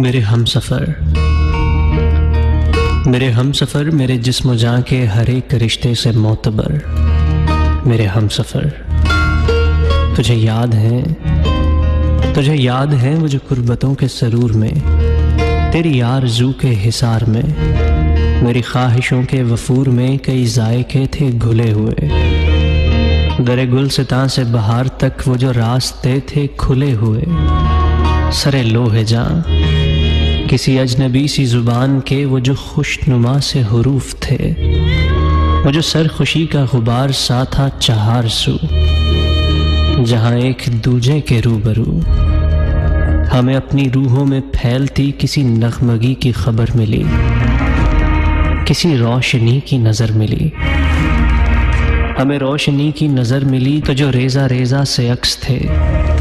میرے ہم سفر میرے جسم و جاں کے ہر ایک رشتے سے معتبر، میرے ہم سفر تجھے یاد ہیں وہ جو قربتوں کے سرور میں، تیری آرزو کے حصار میں، میری خواہشوں کے وفور میں کئی ذائقے تھے گھلے ہوئے، در گلستاں سے بہار تک وہ جو راستے تھے کھلے ہوئے، سرے لوح جاں کسی اجنبی سی زبان کے وہ جو خوشنما سے حروف تھے، وہ جو سرخوشی کا غبار سا تھا چہار سو، جہاں ایک دوجے کے روبرو ہمیں اپنی روحوں میں پھیلتی کسی نغمگی کی خبر ملی، کسی روشنی کی نظر ملی، ہمیں روشنی کی نظر ملی تو جو ریزہ ریزہ سے عکس تھے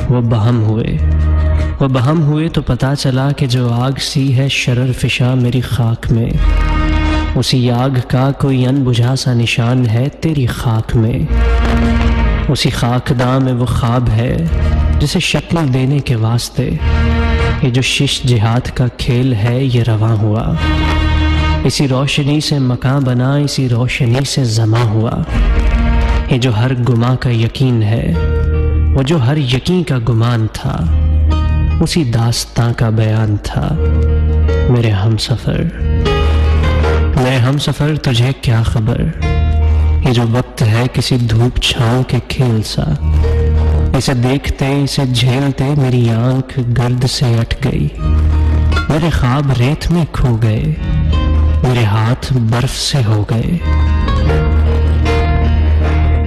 وہ بہم ہوئے تو پتہ چلا کہ جو آگ سی ہے شرر فشاں میری خاک میں، اسی آگ کا کوئی انبجھا سا نشان ہے تیری خاک میں، اسی خاکداں میں وہ خواب ہے جسے شکل دینے کے واسطے یہ جو شش جہاد کا کھیل ہے یہ رواں ہوا، اسی روشنی سے مکاں بنا، اسی روشنی سے زماں ہوا، یہ جو ہر گماں کا یقین ہے، وہ جو ہر یقین کا گمان تھا، اسی داستاں کا بیان تھا، میرے ہم سفر تجھے کیا خبر، یہ جو وقت ہے کسی دھوپ چھاؤں کے کھیل سا، اسے دیکھتے اسے جھیلتے میری آنکھ گرد سے اٹھ گئی، میرے خواب ریت میں کھو گئے، میرے ہاتھ برف سے ہو گئے،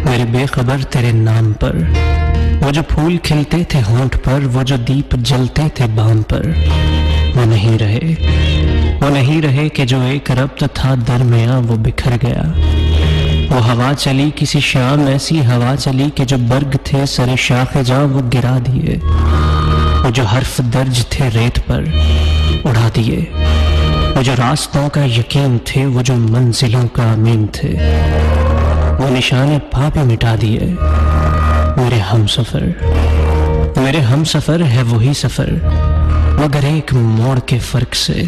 میرے بے خبر تیرے نام پر، وہ جو پھول کھلتے تھے ہونٹ پر، وہ جو دیپ جلتے تھے بام پر، وہ نہیں رہے کہ جو ایک ربط تھا درمیاں وہ بکھر گیا، وہ ہوا چلی کسی شام ایسی ہوا چلی کہ جو برگ تھے سر شاخ جاں وہ گرا دیے، وہ جو حرف درج تھے ریت پر اڑا دیے، وہ جو راستوں کا یقین تھے، وہ جو منزلوں کا امین تھے، وہ نشان پا پہ مٹا دیے، میرے ہم سفر ہے وہی سفر مگر ایک موڑ کے فرق سے،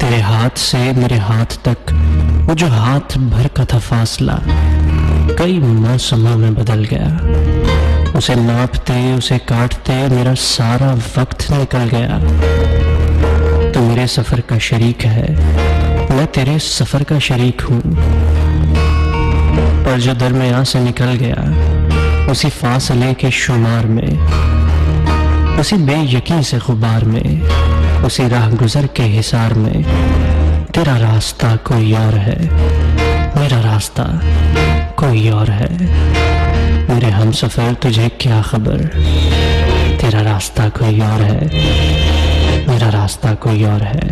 تیرے ہاتھ سے میرے ہاتھ تک وہ جو ہاتھ بھر کا تھا فاصلہ کئی موسموں میں بدل گیا، اسے ناپتے اسے کاٹتے میرا سارا وقت نکل گیا، تو میرے سفر کا شریک ہے میں تیرے سفر کا شریک ہوں، پر جو درمیان سے نکل گیا اسی فاصلے کے شمار میں، اسی بے یقین سے غبار میں، اسی راہ گزر کے حصار میں، تیرا راستہ کوئی اور ہے، میرا راستہ کوئی اور ہے، میرے ہم سفر تجھے کیا خبر، تیرا راستہ کوئی اور ہے، میرا راستہ کوئی اور ہے۔